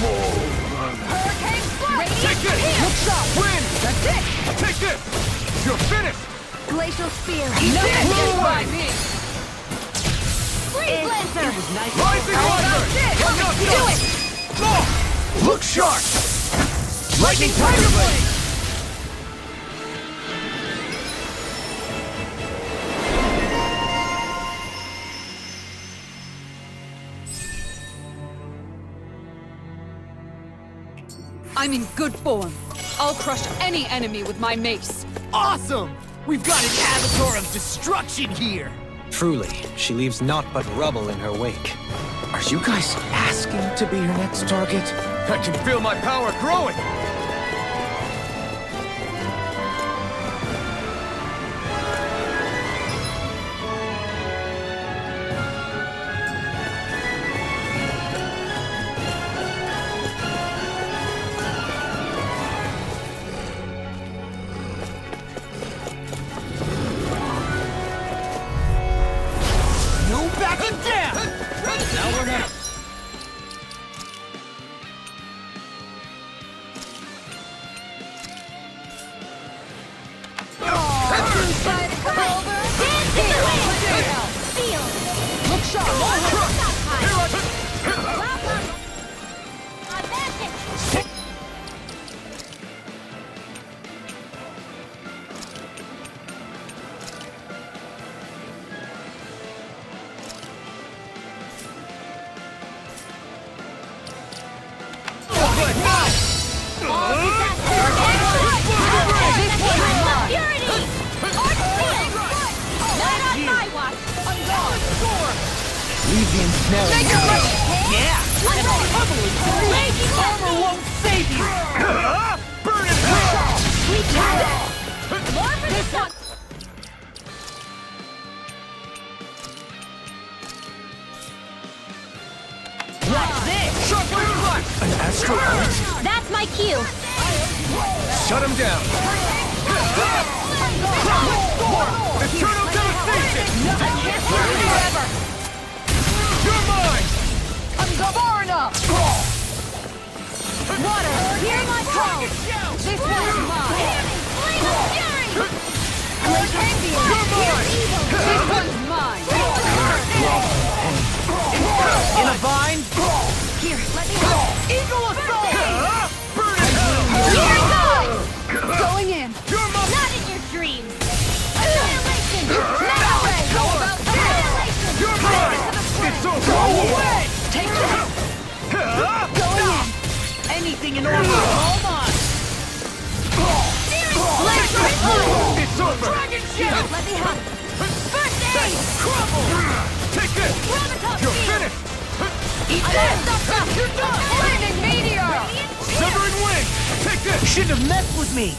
Hurricane Slash! Take it! Look sharp! Win! That's it! Take this! You're finished! Glacial Spear! Nothing is by me! Freeze Lancer! Rising Wyvern! Do it! Look sharp! Lightning Tiger Blade! I'm in good form. I'll crush any enemy with my mace. Awesome! We've got an avatar of destruction here! Truly, she leaves naught but rubble in her wake. Are you guys asking to be her next target? I can feel my power growing! No backing down! Now we're not... Look sharp! Leave the ensnaring. Yeah! Armor won't save you! Burn it hell! This one! What's this? Sharply flash! An astral art? That's my cue! Shut him down! Eternal devastation! You're mine! Far enough! Water, hear my call! This one's mine! In a bind? Here, let me help. Eagle assault! Burn it! Here goes! Going in! Not in your dreams! Annihilation! Mega ray! How about annihilation? You're mine! It's over! Go away! Take that! Going in! Anything in order, all mine! It's over! Dragon Shadow! Let me help. First aid! Crumble! Take this! Gravitas You're field! finished! Eat this! You're done! Lightning meteor! Severing wing! Take this! Shouldn't have messed with me.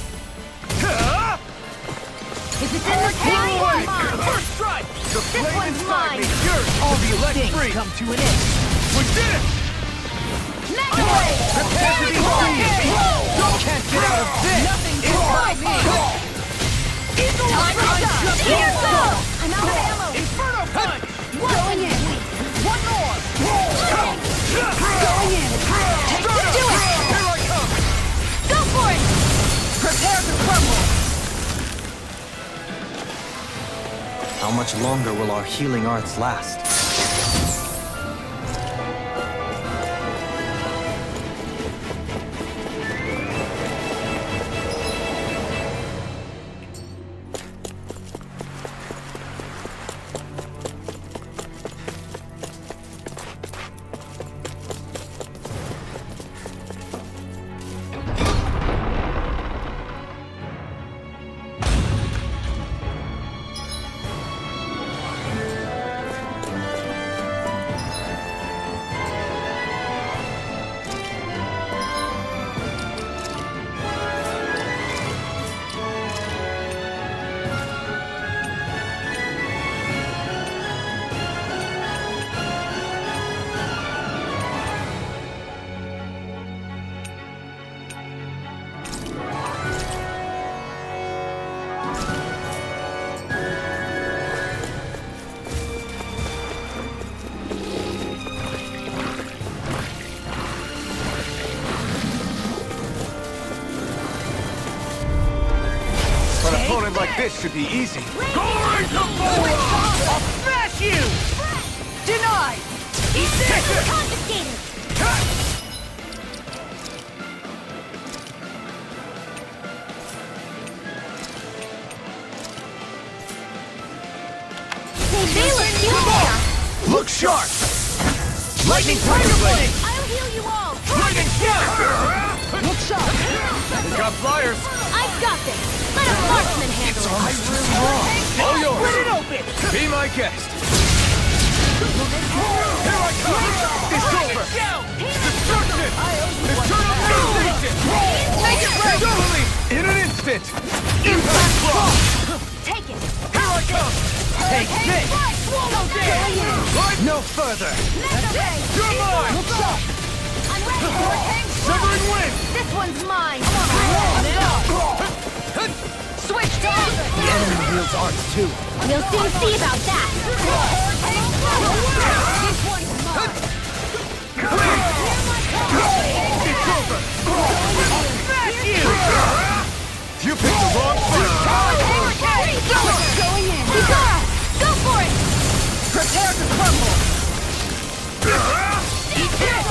If it's in the tank, Blow away! it's mine! First strike! The flame one's inside mine. me! Yours! All the elect free! Come to an end. We did it! Mega ray! Prepare to be seized! You can't get out of this! Nothing Inside me! Eagle Assault! Here goes! I'm out of ammo! Inferno punch! Going in! One more! Going in! Do it! Here I come! Go for it! Prepare to crumble! How much longer will our healing arts last? An opponent like this should be easy. Going to I'll smash you! Denied! Eat this! Confiscated! Say Valence, you there! Look sharp! Lightning Tiger Blade! I'll heal you all! Lightning Shadow! Look sharp! We got flyers. I've got this! Let a marksman handle it! All yours! Split it open! Be my guest. Here I come! It's over! Destruction! Eternal devastation! Make it break! Totally! In an instant! Impact block! Take it! Here I come! Take this! Swallow down! No further! Mega ray! You're mine! I'm ready for it! Severing wing! This one's mine! Switch The enemy wields arts too. We'll soon see about that! It's over! I'll smash you! You picked the wrong fight! Going in! Bizarre! Go for it! Prepare to crumble! Eat this!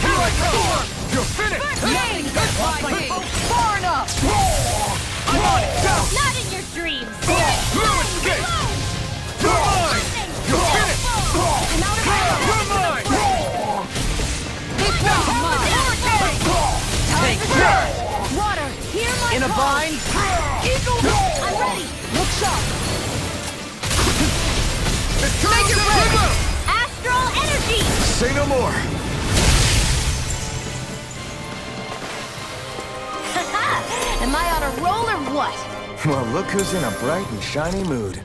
Here I come! You're finished! Far enough! I'm on it! Down! Not in your dreams! No escape! You're mine! You're finished! I'm out of ammo! You're mine! This one's mine! Take that! Water! Hear my In a call! bind? Eagle! I'm ready! Look sharp! Make it ready! Astral energy! Say no more. Am I on a roll or what? Well, look who's in a bright and shiny mood.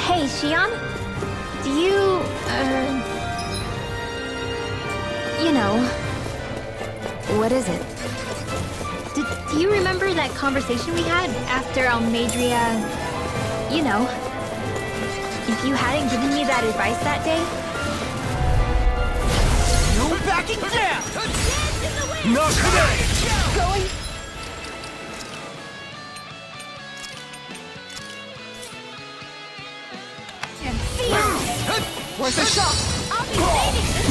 Hey, Xion? Do you, you know... What is it? Do you remember that conversation we had after Almadria... You know... If you hadn't given me that advice that day, No backing down! Not today! going. And Where's the shot? I'll be waiting this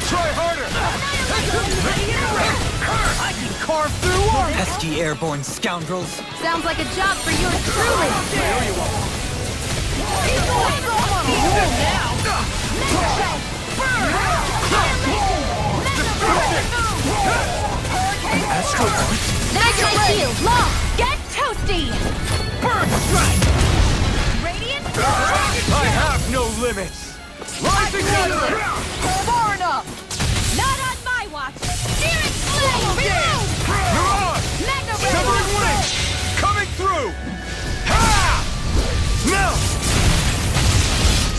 Try harder! I can carve through armor! Pesky airborne scoundrels. Sounds like a job for yours truly. Astro Punch! That's my shield. Long. Get toasty. Burn strike! Radiant. I have no limits! Rising Water! Born up. Not on my watch. Spirit Flame. You're on! Mega Severing Wing! Coming through! Ha! Now!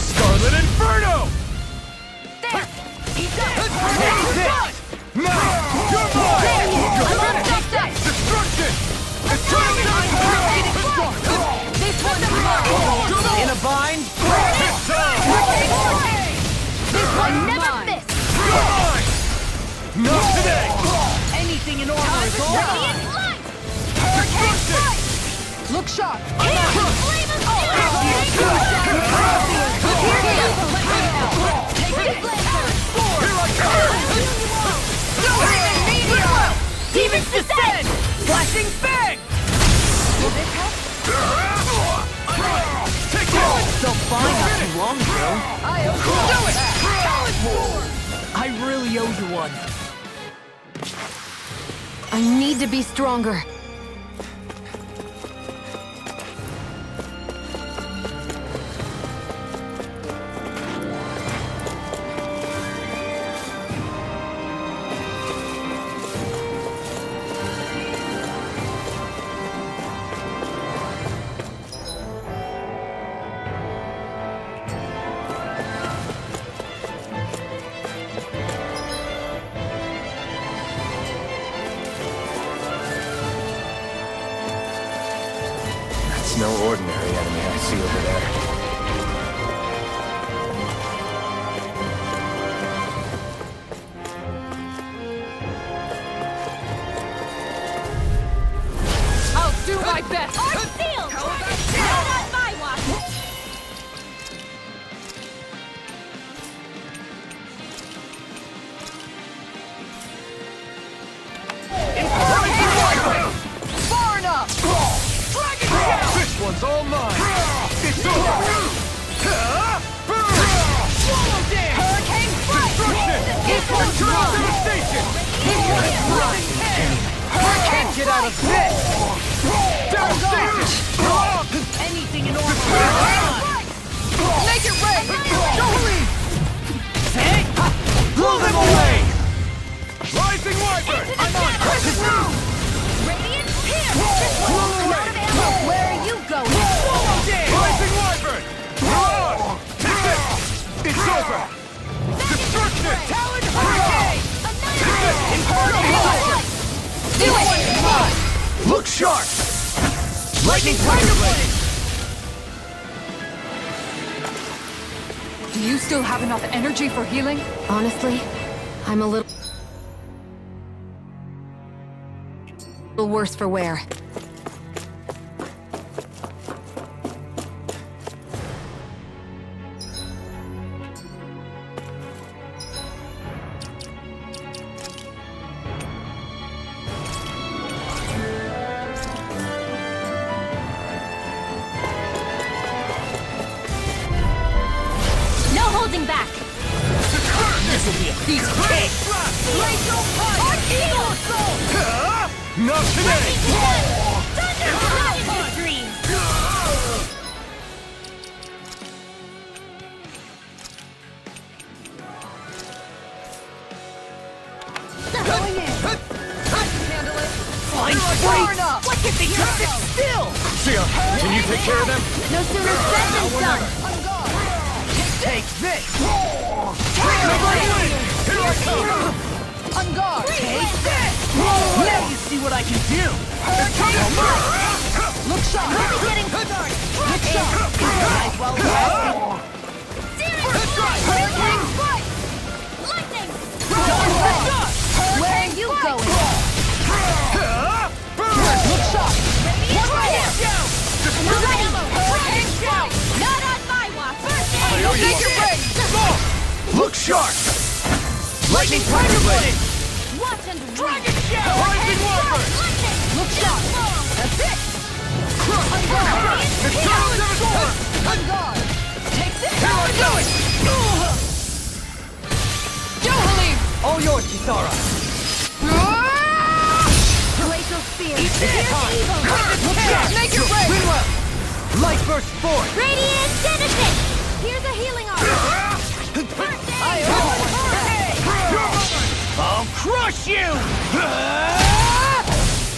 Scarlet Inferno! There. He's up. Take this! Now! You're mine! You're finished! Destruction! It's time to This one's mine. In a bind? It's time! This one never missed. Mine! Not today! Anything in order is all right. Destruction! Look sharp! Here I come! Demons descend! Flashing bang! Take it! So fine not too long ago. Do it! I really owe you one. I need to be stronger. That's no ordinary enemy I see over there. I'll do my best! Our shield! Not on my watch! Far enough! Dragon Shell! This one's all mine! It's over! Swallow dance! Hurricane Strike! Destruction! This one's mine! Devastation! This one is mine! Can't get out of this! Devastation! Anything in order! Make it rain! Don't leave! Hey! Blow them away! Rising Wyvern! I'm on! Crush it through! Radiant Pierce! This one's out of ammo! Where are you going? Rising Wyvern! You're on! Take this! It's over! Destruction! Talon Hurricane! Do it! Look sharp! Lightning Tiger Blade! Do you still have enough energy for healing? Honestly, I'm a little worse for wear. No holding back! This'll be a piece of cake. Our shield! Not today! Thunder Fly dreams! Going in! Handle it. Fine straight. Why can't they just sit still? Sia, can you take care of them? No sooner said than done! Take this. Here I come! On guard! Take this. Now you see what I can do. Look sharp! Getting started! Might well rest. Hurricane strike! Lightning! Where are you going? Look sharp! Hurricane strike! Not on my watch! First aid! Take your break! Look sharp! Lightning Tiger Blade! Watch and Dragon Shell! Hurricane strike! Lightning! Look sharp! That's it! On guard! On guard! Take this! Here I do it! Johali! All yours, Kisara! Glacial Spear! It's time! Make it rain! Winwell! Light burst forth! Radiant Genesis! Here's a healing arm! I'll crush you!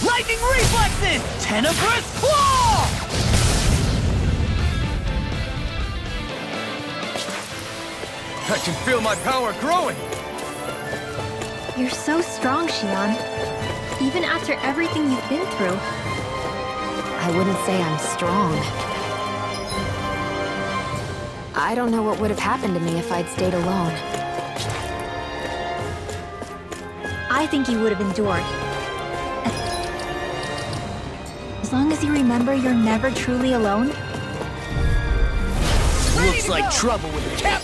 Lightning reflexes! Tenebrous claw! I can feel my power growing! You're so strong, Shion. Even after everything you've been through. I wouldn't say I'm strong. I don't know what would have happened to me if I'd stayed alone. I think you would have endured. As long as you remember you're never truly alone. Looks like trouble with a cap.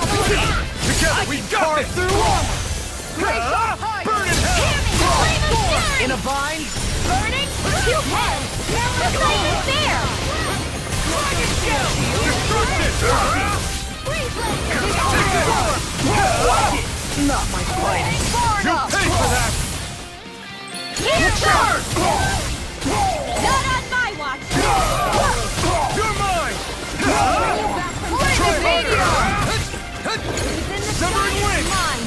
Together we got this! Through Burn in hell! in a bind. Burning Cupid! The sight is there! Not my fight. You pay for that! Here goes! Not on my watch! You're mine! Try meteor! Severing wing! Mine!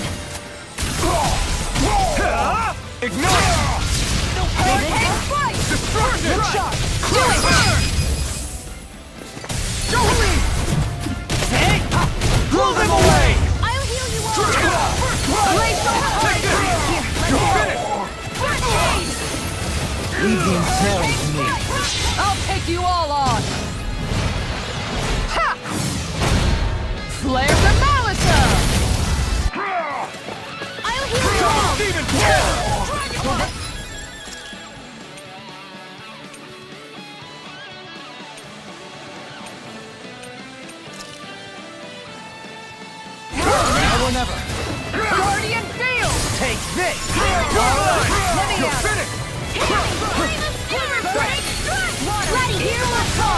Ignite! Hurricane strike! Destruction! Do it! Johali! Blow them away! I'll heal you all! Glacial Take this! You're finished! First aid! Leave the ensnaring to me. I'll take you all on! Ha! Flare the Malisa! I'll heal you all! Demon kill! Now or never. Guardian Field! Take this! You're finished! Ready, here we go!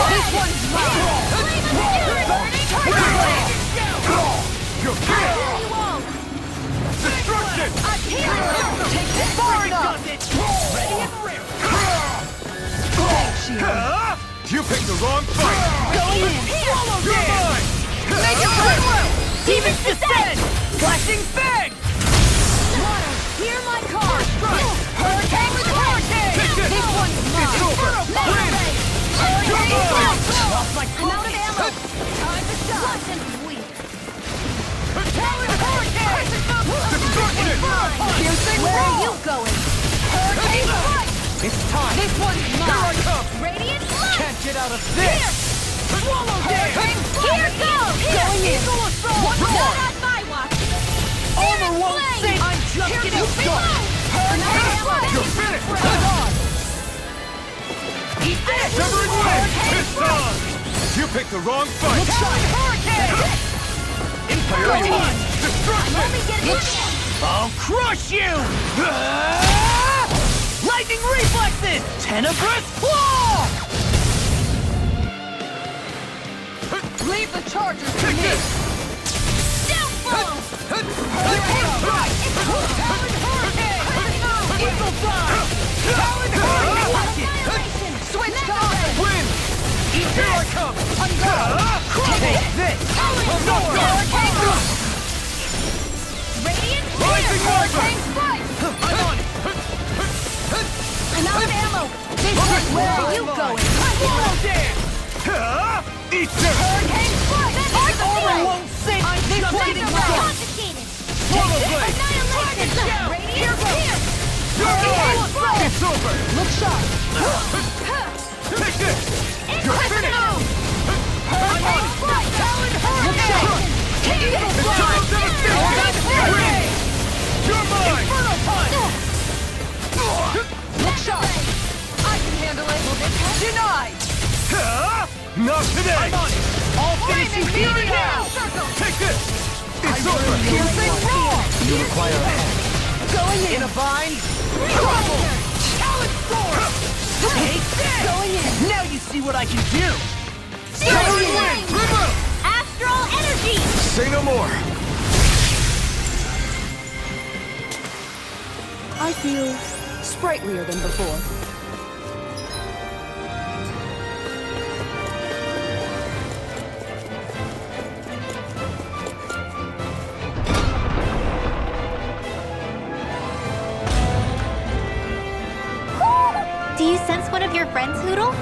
This one's mine! You're finished! Destruction! Take this Far enough! You picked the wrong fight! Go in! You're mine! Make it rain! Demons descend! Flashing fang! Water, hear my call! Hurricane with hurricane! This one's mine! It's over! Win! Hurricane You're mine! strike! Off like I'm out of ammo! Time to shot! Flush and weak! Hurricane! Destruction! Piercing Where are roll! you going? Hurricane strike! It's time! This one's Here I mine! come! Radiant light! Can't get out of this! Swallow Hurricane strike! Here goes! Going in. Eagle assault! Not on my watch! Armor won't save! I'm just Here getting goes! started! Hurricane strike! You're finished! Eat this! Severing wing! It's on! You picked the wrong fight! Hurricane! Here you are! Destruction! Only getting in! I'll crush you! Lightning reflexes! Tenebrous claw! Leave the chargers to me! Downfall! Hurricane strike! Talon Hurricane! Eagle Fly! Talon Annihilation! Switch to offense! Win! Here I come! Take this! Hurricane Rock! Radiant Rising Spear! Viper! Hurricane Strike! I'm on it! I'm out of ammo! This way! Where are you going? Swallow dance! Eat this! Hurricane Strike! Armor won't save! I'm This just one's getting mine! started! Confiscated! Swallow Blade! Here goes! You're mine! It's over! Look sharp! Take this! You're finished! Look sharp! Eternal devastation! You're mine! Inferno punch! Look sharp! I can handle it! Denied! Not today! I'm on it! I'll finish you here now! Take this! It's over! Piercing roar! You require a hand. Going in! In a bind? Trouble! Challenge sword! Take this! Going in! Now you see what I can do! Stellar Wind! Remove! Astral energy! Say no more! I feel sprightlier than before. Do you sense one of your friends, Hoodle?